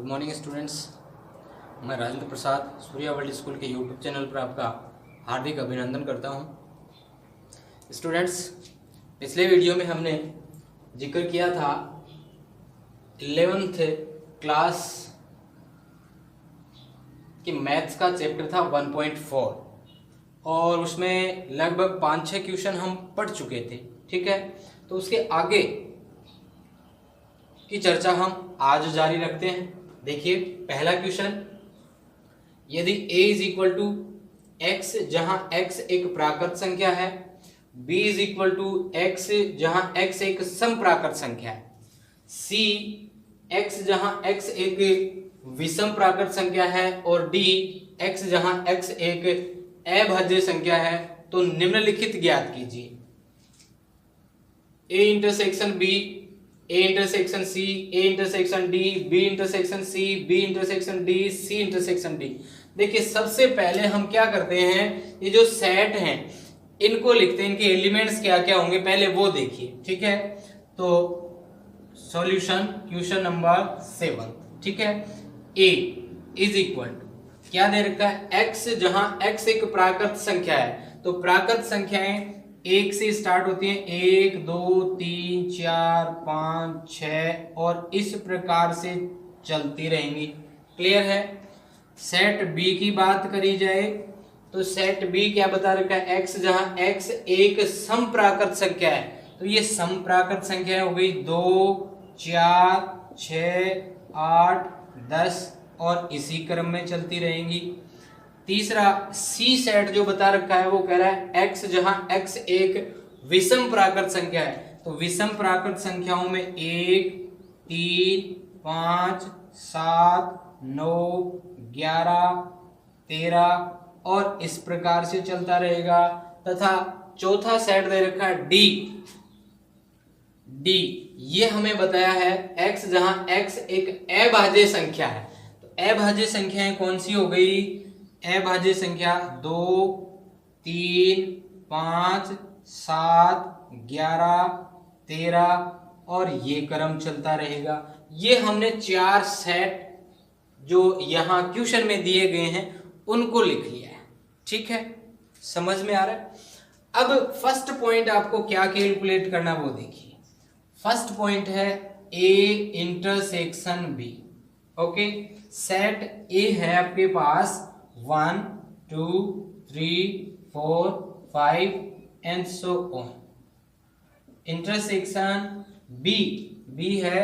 Morning students. मैं Rajendra Prasad Surya world school के YouTube channel पर आपका हार्दिक अभिनंदन करता हूं। स्टूडेंट्स, पिछले वीडियो में हमने जिक्र किया था 11th क्लास की मैथ्स का चैप्टर था 1.4 और उसमें लगभग 5-6 क्वेश्चन हम पढ़ चुके थे। ठीक है, तो उसके आगे की चर्चा हम आज जारी रखते हैं। देखिए, पहला क्वेश्चन, यदि a is equal to x जहां x एक प्राकृत संख्या है, b is equal to x जहां x एक सम प्राकृत संख्या है, c x जहां x एक विषम प्राकृत संख्या है और d x जहां x एक अभाज्य संख्या है, तो निम्नलिखित ज्ञात कीजिए। a intersection b, A intersection C, A intersection D, B intersection C, B intersection D, C intersection D। देखिए, सबसे पहले हम क्या करते हैं, ये जो सेट हैं इनको लिखते हैं, इनके एलिमेंट्स क्या क्या होंगे पहले वो देखिए। ठीक है, तो सॉल्यूशन क्वेश्चन नंबर 7। ठीक है, A इज इक्वल टू क्या दे रखा है, x जहां x एक प्राकृत संख्या है, तो प्राकृत संख्याएं एक से स्टार्ट होती हैं, 1 2 3 4 5 6 और इस प्रकार से चलती रहेंगी। क्लियर है। सेट बी की बात करी जाए तो सेट बी क्या बता रखा है, x जहां x एक सम प्राकृत संख्या है, तो ये सम प्राकृत संख्या हो गई 2 4 6 8 10 और इसी क्रम में चलती रहेंगी। तीसरा सी सेट जो बता रखा है वो कह रहा है x जहां x एक विषम प्राकृत संख्या है, तो विषम प्राकृत संख्याओं में 1 3 5 7 9 11 13 और इस प्रकार से चलता रहेगा। तथा चौथा सेट दे रखा है डी। ये हमें बताया है x जहां x एक अभाज्य संख्या है, तो अभाज्य संख्याएं कौन सी हो गई, अभाज्य संख्या 2 3 5 7 11 13 और ये क्रम चलता रहेगा। ये हमने 4 सेट जो यहाँ क्वेश्चन में दिए गए हैं उनको लिख लिया है। ठीक है, समझ में आ रहा है। अब फर्स्ट पॉइंट आपको क्या कैलकुलेट करना वो देखिए। फर्स्ट पॉइंट है a intersection b। Okay, set a है आपके पास 1 2 3 4 5 and so on. Intersection b है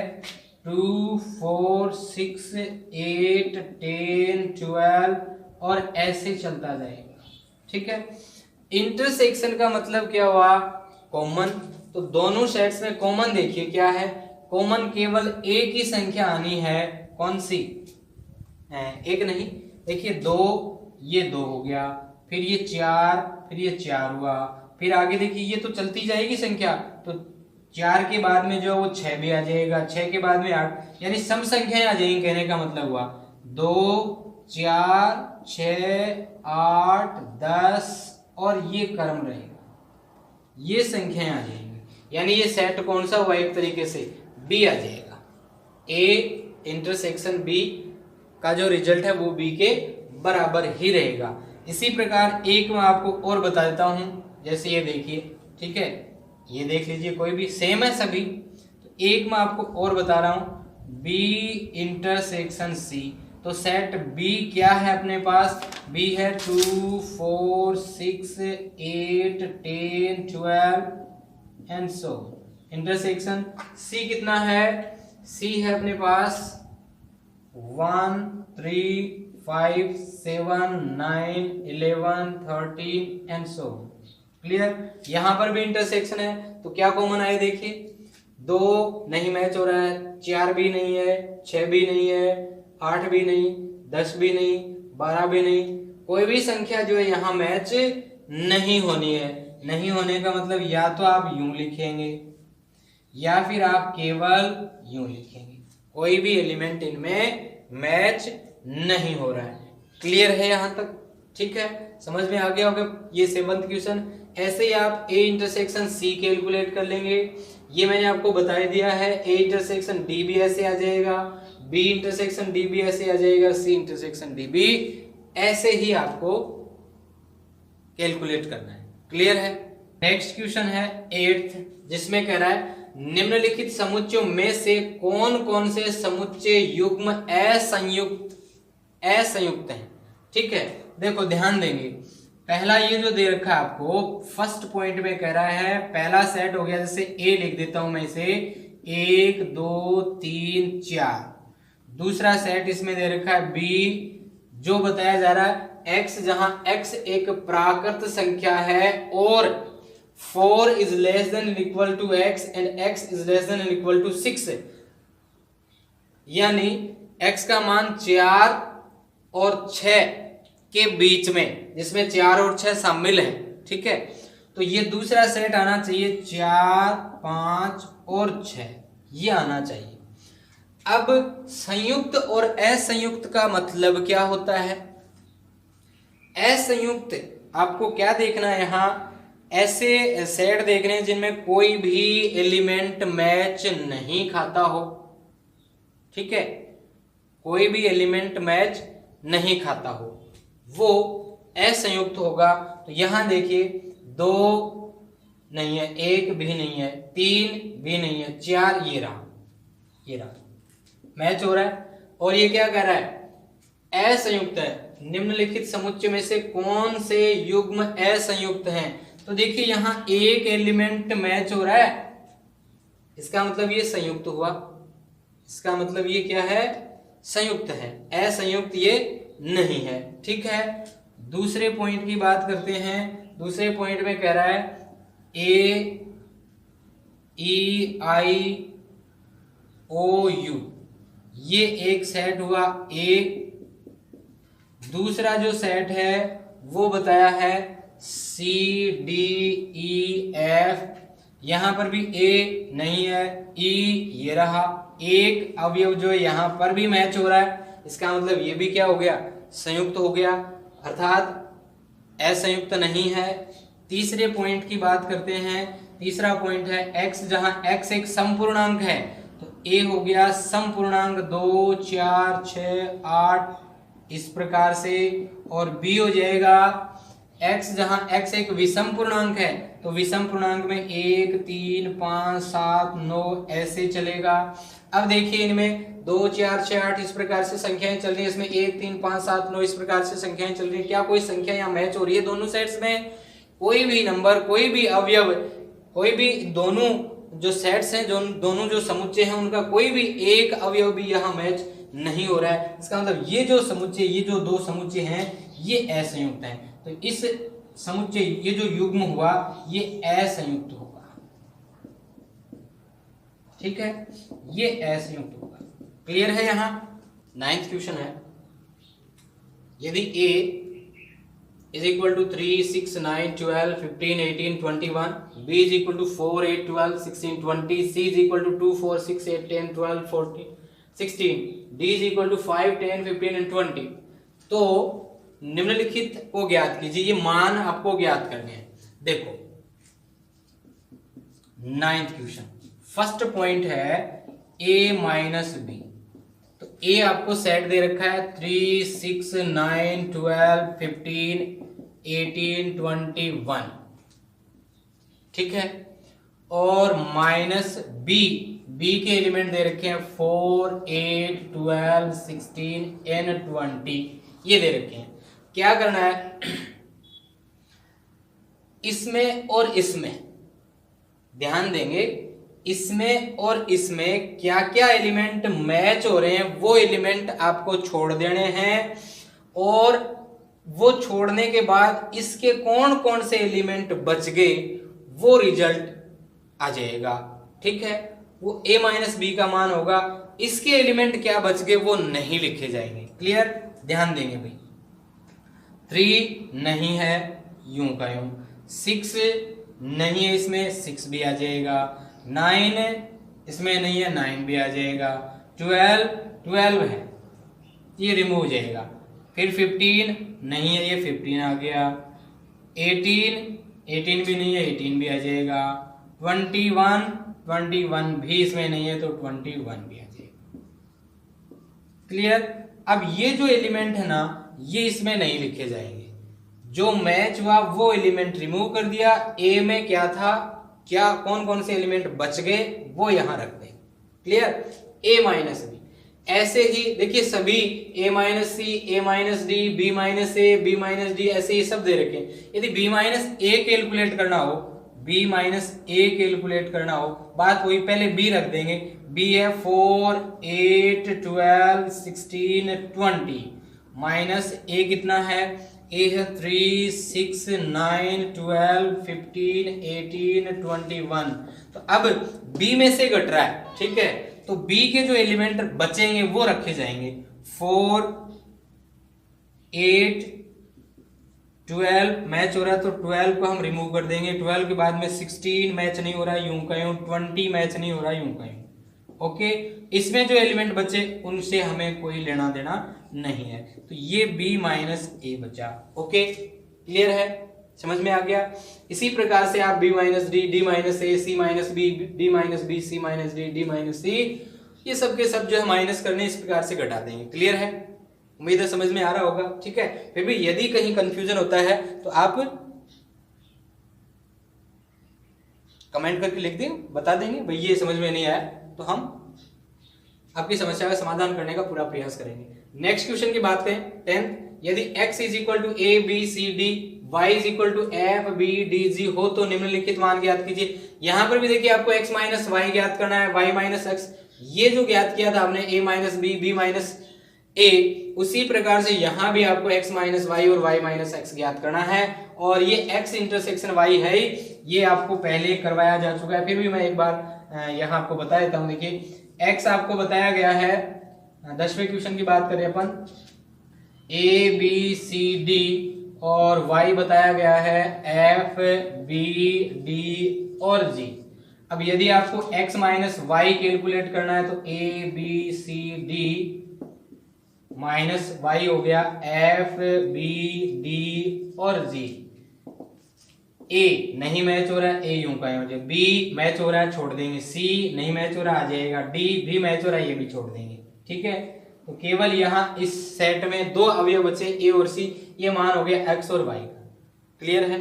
2 4 6 8 10 12 और ऐसे चलता जाएगा। ठीक है, इंटरसेक्शन का मतलब क्या हुआ, कॉमन। तो दोनों सेट्स में कॉमन देखिए क्या है, कॉमन केवल एक ही संख्या आनी है, कौन सी, एक नहीं। देखिए 2, ये 2 हो गया, फिर ये 4, फिर ये 4 हुआ, फिर आगे देखिए ये तो चलती जाएगी संख्या, तो 4 के बाद में जो वो 6 भी आ जाएगा, 6 के बाद में 8, यानी सम संख्याएं आ जाएंगी। कहने का मतलब हुआ 2 4 6 8 10 और ये क्रम रहेगा, ये संख्याएं आ जाएंगी, यानी ये सेट कौन सा हुआ, एक तरीके से बी आ जाएगा। ए इंटरसेक्शन बी का जो रिजल्ट है वो बी के बराबर ही रहेगा। इसी प्रकार एक मैं आपको और बता देता हूं, जैसे ये देखिए। ठीक है, ये देख लीजिए, कोई भी सेम है सभी। तो एक मैं आपको और बता रहा हूं, बी इंटरसेक्शन सी। तो सेट बी क्या है अपने पास, बी है 2 4 6 8 10 12 एंड सो। इंटरसेक्शन सी कितना है, सी है अपने पास 1 3 5 7 9 11 13 एंड सो। क्लियर। यहां पर भी इंटरसेक्शन है, तो क्या कॉमन आए, देखिए 2 नहीं मैच हो रहा है, 4 भी नहीं है, 6 भी नहीं है, 8 भी नहीं, 10 भी नहीं, 12 भी नहीं, कोई भी संख्या जो है यहाँ मैच नहीं होनी है। नहीं होने का मतलब या तो आप यूं लिखेंगे या फिर आप केवल यूं लिखेंगे, कोई भी एलिमेंट इनमें मैच नहीं हो रहा है। क्लियर है यहां तक। ठीक है, समझ में आ गया होगा ये 7th क्वेश्चन। ऐसे ही आप ए इंटरसेक्शन सी कैलकुलेट कर लेंगे, ये मैंने आपको बता दिया है। ए इंटरसेक्शन डी भी ऐसे आ जाएगा, बी इंटरसेक्शन डी भी ऐसे आ जाएगा, सी इंटरसेक्शन डी भी ऐसे ही आपको कैलकुलेट करना है। क्लियर है? नेक्स्ट क्वेश्चन है 8th, जिसमें कह रहा है निम्नलिखित समुच्चयों में से कौन कौन से समुच्चय युग्म असंयुक्त हैं। ठीक है, देखो ध्यान देंगे, पहला ये जो दे रखा है आपको फर्स्ट पॉइंट में कह रहा है पहला सेट हो गया, जैसे ए लिख देता हूं मैं इसे 1 2 3 4। दूसरा सेट इसमें दे रखा है बी, जो बताया जा रहा है x, जहां x एक प्राकृत संख्या है और 4 is less than or equal to x and x is less than or equal to 6 है, यानी x का मान 4 और 6 के बीच में, जिसमें 4 और 6 शामिल है। ठीक है, तो ये दूसरा सेट आना चाहिए 4 5 और 6, ये आना चाहिए। अब संयुक्त और असंयुक्त का मतलब क्या होता है? असंयुक्त आपको क्या देखना है, यहां ऐसे सेट देखने हैं जिनमें कोई भी एलिमेंट मैच नहीं खाता हो। ठीक है, कोई भी एलिमेंट मैच नहीं खाता हो, वो असंयुक्त होगा। तो यहां देखिए 2 नहीं है, 1 भी नहीं है, 3 भी नहीं है, 4 ये रहा मैच हो रहा है। और ये क्या कह रहा है? असंयुक्त है। निम्नलिखित समुच्चय में से कौन से युग्म असंयुक्त हैं? तो देखिए यहां एक एलिमेंट मैच हो रहा है, इसका मतलब ये संयुक्त हुआ, इसका मतलब ये क्या है? संयुक्त है। असंयुक्त ये नहीं है। ठीक है, दूसरे पॉइंट की बात करते हैं। दूसरे पॉइंट में कह रहा है ए ई आई ओ यू, ये एक सेट हुआ ए। दूसरा जो सेट है वो बताया है सी डी ई एफ, यहां पर भी ए नहीं है, ई ये रहा। एक अवयव जो है यहां पर भी मैच हो रहा है, इसका मतलब ये भी क्या हो गया? संयुक्त हो गया, अर्थात असंयुक्त नहीं है। तीसरे पॉइंट की बात करते हैं। तीसरा पॉइंट है x, जहां x एक समपूर्णांक है, तो a हो गया समपूर्णांक 2 4 6 8 इस प्रकार से, और b हो जाएगा x, जहां x एक विषम पूर्णांक है, तो विषम पूर्णांक में 1 3 5 7 9 ऐसे चलेगा। अब देखिए इनमें 2 4 6 8 इस प्रकार से संख्याएं चल रही है, इसमें 1 3 5 7 9 इस प्रकार से संख्याएं चल रही है। क्या कोई संख्या यहाँ मैच हो रही है? दोनों सेट्स में कोई भी नंबर, कोई भी अवयव, कोई भी दोनों जो सेट्स हैं, जो दोनों जो समुच्चय हैं, उनका कोई भी एक अवयव भी यहाँ मैच नहीं हो रहा है। इसका मतलब ये जो समुच्चय, ये जो दो समुच्चय हैं, ये असंयुक्त हैं। तो इस समुच्चय, ये जो युग्म हुआ, ये असंयुक्त होगा। ठीक है, ये असंयुक्त होगा। क्लियर है? यहां 9th क्वेश्चन है, यदि a is equal to 3 6 9 12 15 18 21, b is equal to 4 8 12 16 20, c is equal to 2 4 6 8 10 12 14 16, d is equal to 5 10 15 and 20, तो निम्नलिखित को ज्ञात कीजिए। ये मान आपको ज्ञात करने हैं। देखो 9th क्वेश्चन, फर्स्ट पॉइंट है a माइनस बी। तो a आपको सेट दे रखा है 3 6 9 12 15 18 21, ठीक है। और माइनस b, b के एलिमेंट दे रखे हैं 4 8 12 16 and 20, ये दे रखे हैं। क्या करना है, इसमें और इसमें ध्यान देंगे, इसमें और इसमें क्या क्या एलिमेंट मैच हो रहे हैं, वो एलिमेंट आपको छोड़ देने हैं, और वो छोड़ने के बाद इसके कौन कौन से एलिमेंट बच गए वो रिजल्ट आ जाएगा। ठीक है, वो a माइनस बी का मान होगा, इसके एलिमेंट क्या बच गए वो नहीं लिखे जाएंगे। क्लियर? ध्यान देंगे भाई। 3 नहीं है, यूं का यूं। 6 नहीं है, इसमें 6 भी आ जाएगा। 9 इसमें नहीं है, 9 भी आ जाएगा। 12 है, ये रिमूव हो जाएगा। फिर 15 नहीं है, ये 15 आ गया। 18 भी नहीं है, 18 भी आ जाएगा। 21 भी इसमें नहीं है, तो 21 भी आ जाएगा। क्लियर। अब ये जो एलिमेंट है ना ये इसमें नहीं लिखे जाएंगे, जो मैच हुआ वो एलिमेंट रिमूव कर दिया। ए में क्या था, क्या कौन कौन से एलिमेंट बच गए वो यहां रख दें। क्लियर। ए माइनस बी, ऐसे ही देखिए सभी a minus c, a minus d, b minus a, b minus d, ऐसे ये सब दे रखे हैं। यदि b माइनस ए कैलकुलेट करना हो, b माइनस ए कैलकुलेट करना हो, बात वही, पहले b रख देंगे। b है 4, 8, 12, 16, 20 माइनस a कितना है, a है 3, 6, 9, 12, 15, 18, 21। तो अब b में से घट रहा है, ठीक है, तो b के जो एलिमेंट बचेंगे वो रखे जाएंगे। 4, 8, 12 मैच हो रहा है तो 12 को हम रिमूव कर देंगे। 12 के बाद में 16 मैच नहीं हो रहा है, यूं का यूं। 20 मैच नहीं हो रहा है, यूं का यूं। ओके, इसमें जो एलिमेंट बचे उनसे हमें कोई लेना देना नहीं है, तो ये b माइनस ए बचा। ओके, क्लियर है, समझ में आ गया। इसी प्रकार से आप b minus D, D minus A, C minus B, D minus B, C minus D, D minus C, ये सब के सब जो है माइनस करने इस प्रकार से घटा देंगे। क्लियर है, उम्मीद है समझ में आ रहा होगा। ठीक है, फिर भी यदि कहीं कंफ्यूजन होता है तो आप कमेंट करके लिख दें, बता देंगे भाई ये समझ में नहीं आया, तो हम आपकी समस्या का समाधान करने का पूरा प्रयास करेंगे। नेक्स्ट क्वेश्चन की बात करें 10th, यदि x is equal to a b c d, y is equal to f b d g हो तो निम्नलिखित मान ज्ञात कीजिए। यहां पर भी देखिए आपको x माइनस वाई ज्ञात करना है, y माइनस एक्स, ये जो ज्ञात किया था आपने a minus B, B minus A, उसी प्रकार से यहां भी आपको x माइनस वाई और y माइनस एक्स ज्ञात करना है। और ये x इंटरसेक्शन y है, ये आपको पहले करवाया जा चुका है, फिर भी मैं एक बार यहां आपको बता देता हूं। देखिए x आपको बताया गया है, 10वें क्वेश्चन की बात करें अपन, ए बी सी डी, और y बताया गया है एफ बी डी और g। अब यदि आपको x माइनस वाई कैलकुलेट करना है तो a b c d minus y हो गया एफ बी डी और g। a नहीं मैच हो रहा है, a यूं का यूं, b मैच हो रहा है छोड़ देंगे, c नहीं मैच हो रहा आ जाएगा, d भी मैच हो रहा है ये भी छोड़ देंगे। ठीक है, तो केवल यहाँ इस सेट में दो अवयव बचे a और c, ये मान हो गया x और y का। क्लियर है,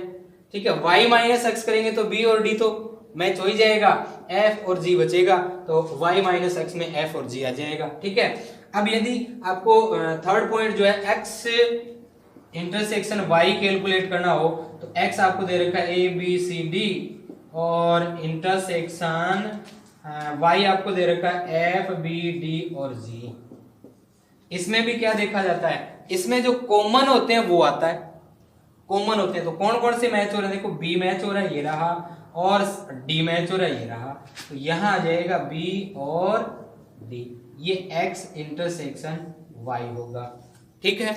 ठीक है। y माइनस एक्स करेंगे तो b और d तो मैच हो ही जाएगा, f और g बचेगा, तो y माइनस एक्स में f और g आ जाएगा। ठीक है, अब यदि आपको थर्ड पॉइंट जो है x इंटरसेक्शन y कैलकुलेट करना हो तो x आपको दे रखा है a b c d, और इंटरसेक्शन y आपको दे रखा है f b d और g। इसमें भी क्या देखा जाता है, इसमें जो कॉमन होते हैं वो आता है, कॉमन होते हैं तो कौन कौन से मैच हो रहे हैं, देखो b मैच हो रहा है ये रहा, और d मैच हो रहा है ये रहा, तो यहां आ जाएगा b और d, ये x इंटरसेक्शन y होगा। ठीक है,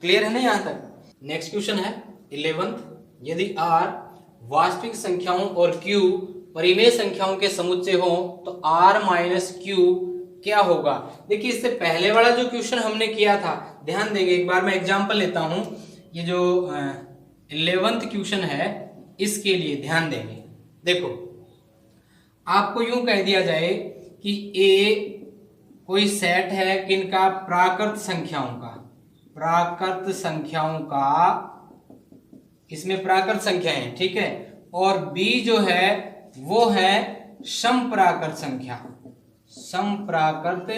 क्लियर है ना यहां तक। नेक्स्ट क्वेश्चन है 11th, यदि r वास्तविक संख्याओं और q परिमेय संख्याओं के समुच्चय हो तो r माइनस q क्या होगा। देखिए इससे पहले वाला जो क्वेश्चन हमने किया था, ध्यान देंगे, एक बार मैं एग्जांपल लेता हूं, ये जो 11th क्वेश्चन है इसके लिए ध्यान देंगे। देखो आपको यूं कह दिया जाए कि a कोई सेट है किनका, प्राकृत संख्याओं का, प्राकृत संख्याओं का, इसमें प्राकृत संख्याएं हैं, ठीक है, और b जो है वो है समप्राकृत संख्या, समप्राकृत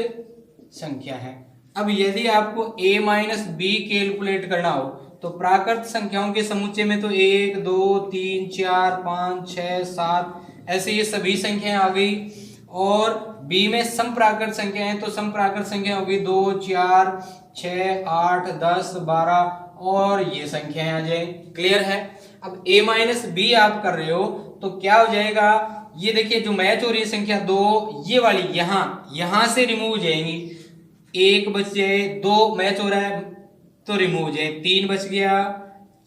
संख्या है। अब यदि आपको a माइनस बी कैलकुलेट करना हो तो प्राकृत संख्याओं के समुच्चय में तो 1 2 3 4 5 6 7 ऐसे ये सभी संख्याएं आ गई, और b में समप्राकृत संख्या है तो समप्राकृत संख्या हो गई 2 4 6 8 10 12 और ये संख्याएं आ जाए। क्लियर है। अब a माइनस बी आप कर रहे हो तो क्या हो जाएगा, ये देखिए जो मैच हो रही है संख्या 2, ये वाली यहां से रिमूव हो जाएंगी, 1 बच जाए, 2 मैच हो रहा है तो रिमूव हो जाए, 3 बच गया,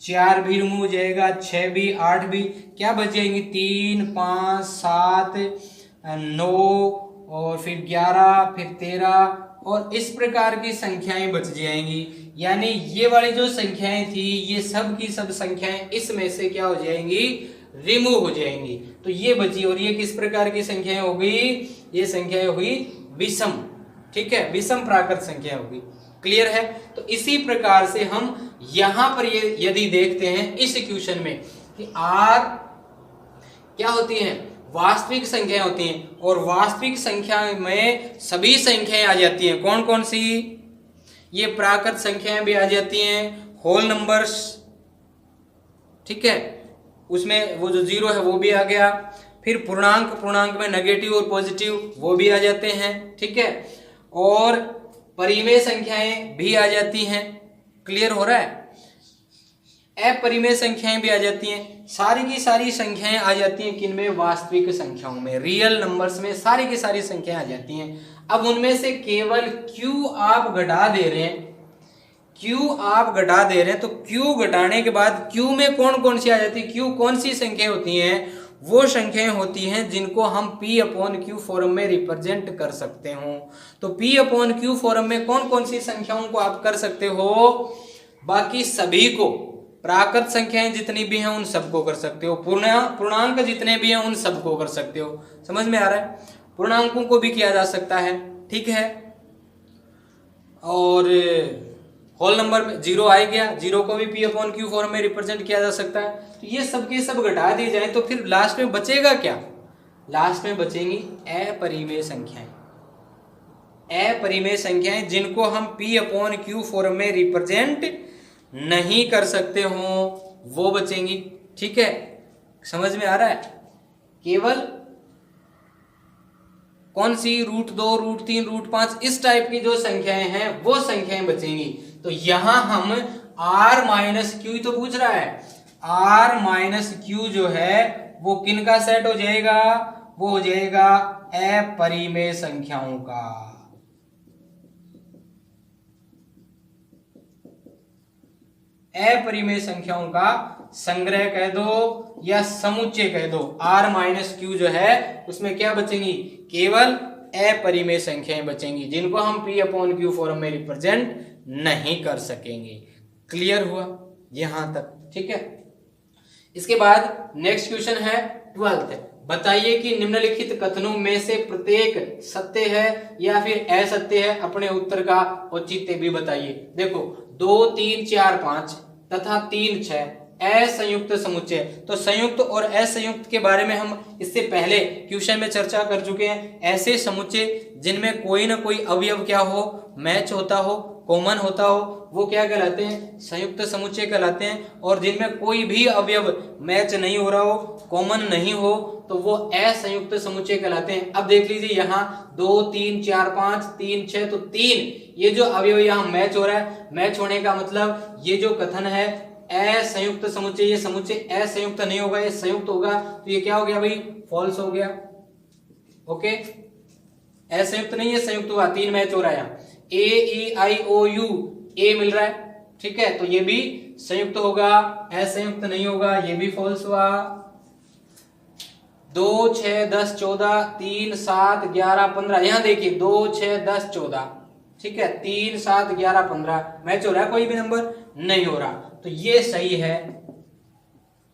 4 भी रिमूव हो जाएगा, 6 भी, 8 भी, क्या बच जाएंगी 3 5 7 9 और फिर 11 फिर 13 और इस प्रकार की संख्याएं बच जाएंगी। यानी ये वाली जो संख्याएं थी ये सब की सब संख्याएं इसमें से क्या हो जाएंगी, रिमूव हो जाएंगी, तो ये बची, और ये किस प्रकार की संख्याएं हो गई, ये संख्याएं हुई विषम, ठीक है, विषम प्राकृत संख्या होगी। क्लियर है? तो इसी प्रकार से हम यहां पर ये यदि देखते हैं इस इक्वेशन में कि आर क्या होती हैं, वास्तविक संख्याएं होती हैं, और वास्तविक संख्या में सभी संख्याएं आ जाती हैं। कौन कौन सी? ये प्राकृत संख्याएं भी आ जाती हैं, होल नंबर्स, ठीक है, उसमें वो जो जीरो है वो भी आ गया, फिर पूर्णांक, पूर्णांक में नेगेटिव और पॉजिटिव वो भी आ जाते हैं, ठीक है, और परिमेय संख्याएं भी आ जाती हैं। क्लियर हो रहा है? अपरिमेय संख्याएं भी आ जाती हैं। सारी की सारी संख्याएं आ जाती हैं किनमें? वास्तविक संख्याओं में, रियल नंबर्स में सारी की सारी संख्याएं आ जाती हैं। अब उनमें से केवल Q आप घटा दे रहे हैं, Q आप घटा दे रहे हैं, तो Q घटाने के बाद Q में कौन कौन सी आ जाती है? Q कौन सी संख्याएं होती हैं? वो संख्याएं होती हैं जिनको हम P/Q फॉर्म में रिप्रेजेंट कर सकते हो। तो P/Q फॉर्म में कौन कौन सी संख्याओं को आप कर सकते हो? बाकी सभी को, प्राकृत संख्याएं जितनी भी हैं उन सबको कर सकते हो, पूर्णांक जितने भी हैं उन सबको कर सकते हो। समझ में आ रहा है? पूर्णांकों को भी किया जा सकता है, ठीक है, और होल नंबर में जीरो आ गया, जीरो को भी P/Q फॉर्म में रिप्रेजेंट किया जा सकता है। तो ये सब के सब घटा दिए जाए तो फिर लास्ट में बचेगा क्या? लास्ट में बचेंगी अपरिमेय संख्याएं, अपरिमेय संख्याएं जिनको हम P/Q फॉर्म में रिप्रेजेंट नहीं कर सकते हो, वो बचेंगी, ठीक है। समझ में आ रहा है? केवल कौन सी? √2, √3, √5 इस टाइप की जो संख्याएं हैं वो संख्याएं बचेंगी। तो यहां हम R-Q तो पूछ रहा है, R-Q जो है वो किन का सेट हो जाएगा? वो हो जाएगा अपरिमेय संख्याओं का। अपरिमेय संख्याओं का संग्रह कह दो या समुच्चय कह दो। R-Q जो है उसमें क्या बचेंगी? केवल अपरिमेय संख्याएं बचेंगी जिनको हम P/Q फॉर्म में रिप्रेजेंट नहीं कर सकेंगे। क्लियर हुआ यहां तक? ठीक है। इसके बाद नेक्स्ट क्वेश्चन है 12th। बताइए कि निम्नलिखित कथनों में से प्रत्येक सत्य है या फिर असत्य है। अपने उत्तर का औचित्य भी बताइए। देखो 2, 3, 4, 5 तथा 3, 6 असंयुक्त समुच्चय। तो संयुक्त और असंयुक्त के बारे में हम इससे पहले क्वेश्चन में चर्चा कर चुके हैं। ऐसे समुच्चय जिनमें कोई ना कोई अवयव क्या हो, मैच होता हो, कॉमन होता हो, वो क्या कहलाते हैं? संयुक्त समुच्चय कहलाते हैं। और जिनमें कोई भी अवयव मैच नहीं हो रहा हो, कॉमन नहीं हो, तो वो असंयुक्त समुच्चय कहलाते हैं। अब देख लीजिए यहाँ 2, 3, 4, 5, 3, 6, तो 3 ये जो अवयव यहाँ मैच हो रहा है, मैच होने का मतलब ये जो कथन है असंयुक्त समुच्चय, ये समुच्चय असंयुक्त नहीं होगा, ये संयुक्त होगा। तो ये क्या हो गया भाई? फॉल्स हो गया। ओके, असंयुक्त नहीं है, संयुक्त हुआ। 3 मैच हो रहा है यहाँ, A-E-I-O-U, A मिल रहा है, ठीक है, तो ये भी संयुक्त होगा, असंयुक्त नहीं होगा, ये भी फॉल्स हुआ। 2, 6, 10, 14, 3, 7, 11, 15, यहां देखिए 2, 6, 10, 14, ठीक है, 3, 7, 11, 15 मैच हो रहा है, कोई भी नंबर नहीं हो रहा, तो ये सही है,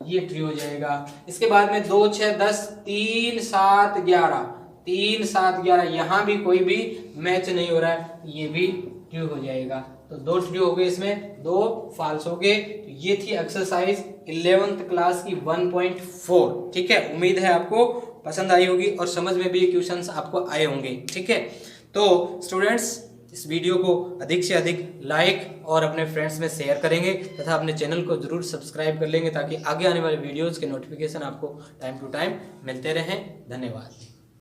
ये ट्रू हो जाएगा। इसके बाद में 2, 6, 10, 3, 7, 11, 3, 7, 11 यहां भी कोई भी मैच नहीं हो रहा है, ये भी ट्रू हो जाएगा। तो 2 ट्रू हो गए, इसमें 2 फॉल्स हो गए। तो ये थी एक्सरसाइज 11th क्लास की 1.4। ठीक है, उम्मीद है आपको पसंद आई होगी और समझ में भी क्वेश्चंस आपको आए होंगे। ठीक है, तो स्टूडेंट्स इस वीडियो को अधिक से अधिक लाइक और अपने फ्रेंड्स में शेयर करेंगे तथा अपने चैनल को जरूर सब्सक्राइब कर लेंगे ताकि आगे आने वाले वीडियोस के नोटिफिकेशन आपको टाइम टू टाइम मिलते रहें। धन्यवाद।